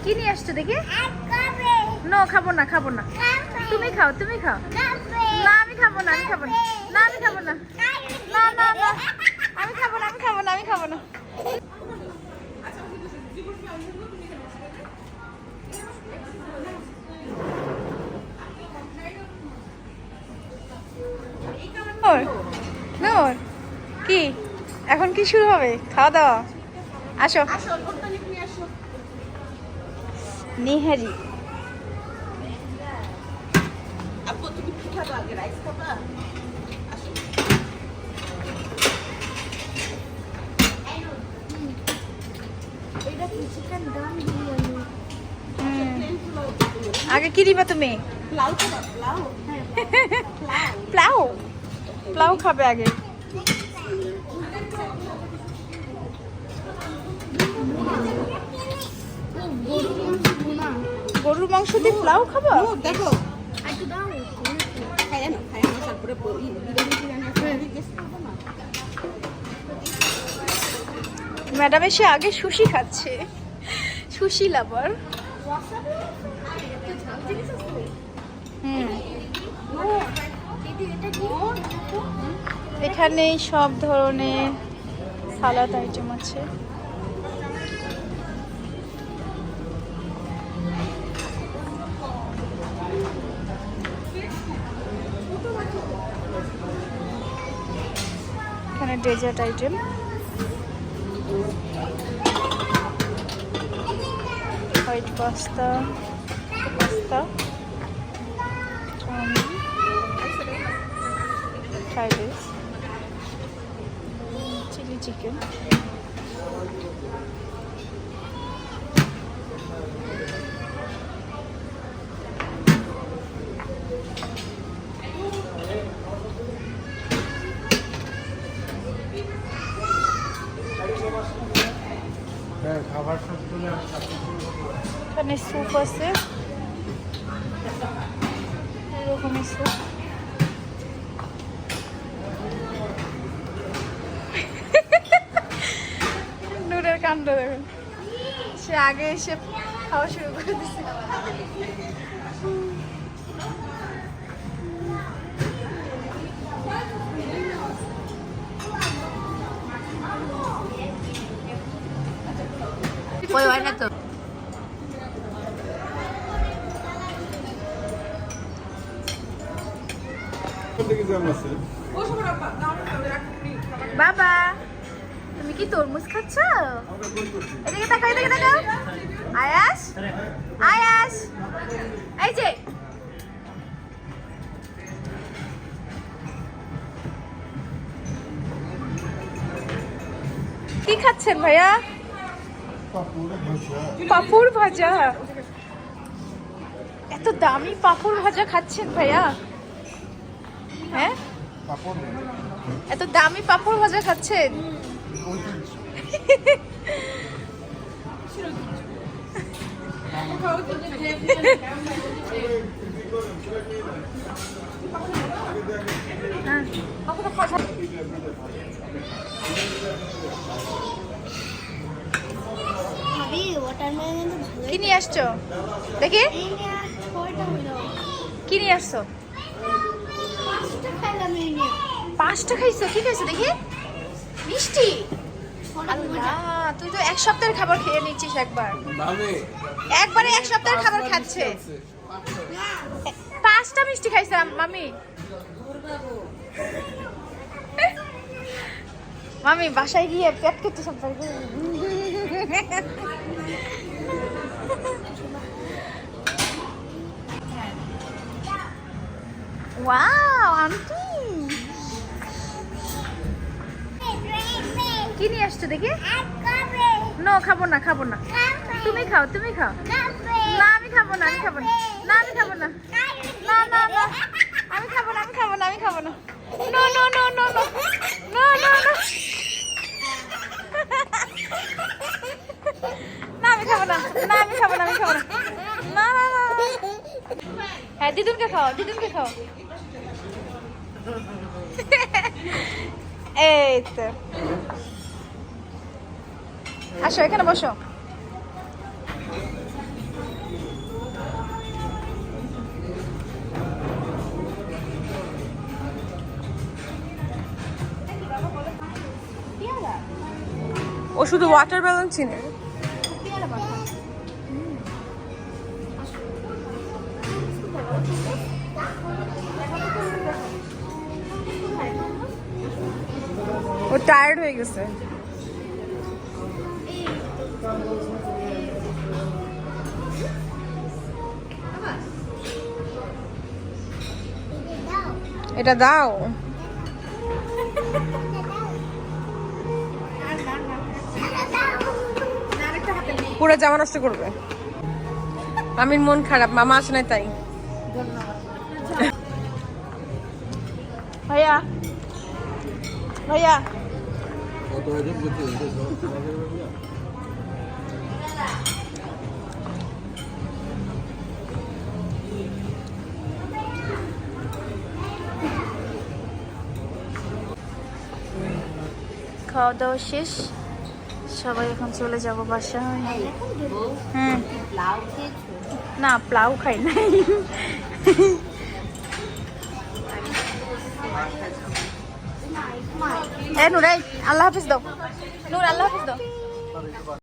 কি নিয়ে আসছো দেখি? নো, খাবো না, খাবো না। তুমি খাও, তুমি খাও। না, আমি খাবো না, আমি খাবো না। না, আমি খাবো না। না না না, আমি খাবো না, আমি খাবো না, আমি খাবো না। নূর, কি এখন কি শুরু হবে? খাওয়া দাওয়া? আসো। নিহারি। আগে কি দিবা তুমি? প্লাউ। প্লাউ খাবে আগে। গরুর মাংস দিয়ে প্লাউ খাবো? দেখো ম্যাডাম এসে আগে সুশি খাচ্ছে। Sushi lover. এখানে সব ধরনের সালাদ আইটেম আছে। এখানে dessert item, white pasta, pasta, chowmein, fried rice, chilli chicken, এখানে স্যুপ আছে, এরকমই স্যুপ। নূরের কাণ্ড দেখুন, সে আগে এসে খাওয়া শুরু করে দিচ্ছে। হয় না তো। বাবা, তুমি কি তরমুজ খাচ্ছ? এদিকে তাকাও, এদিকে তাকাও। আয়াস, আয়াস, এই যে কি খাচ্ছেন ভাইয়া? পাপড় ভাজা। এত দামি পাপড় ভাজা খাচ্ছেন ভাইয়া? হ্যাঁ, এত দামি পাপড় ভাজা খাচ্ছেন? কি নিয়ে আসছো দেখি? কি নিয়ে আসছো? 5টা খাইছো? কি খাইছো দেখি? মিষ্টি। আল্লাহ, তুই তো এক সপ্তাহের খাবার খেয়ে নিচ্ছিস একবার। একবারে এক সপ্তাহের খাবার খাচ্ছে। 5টা মিষ্টি খাইছে মামি। মামি বাসায় গিয়ে পেট কেটে সব পারবে। ওয়াও আন্টি, কি নিয়ে আসছো দেখি? নো, খাবো না, খাবো না। তুমি খাও, তুমি খাও। না, আমি খাবো না, আমি খাবো না। না, আমি খাবো না। না না না, আমি খাবো না, আমি খাবো না, আমি খাবো না। No no no no no no no no. না, আমি খাবো না। না, আমি খাবো না, আমি খাবো না। না না না। হ্যাঁ, দিদুনকে খাও, দিদুনকে খাও। এই তো, আসো এখানে বসো। শুধু ওয়াটার বেলুন চিনে। ও টায়ার্ড হয়ে গেছে। এটা দাও। পুরো জামা নষ্ট করবে। আমির মন খারাপ, মামা আসে নাই তাই। ভাইয়া ভাইয়া খাওয়া দাওয়া শেষ, সবাই এখন চলে যাবো বাসায়। না প্লাউ খাই নাই। নূর আল্লাহ হাফিজ দাও, নূর আল্লাহ হাফিজ দাও।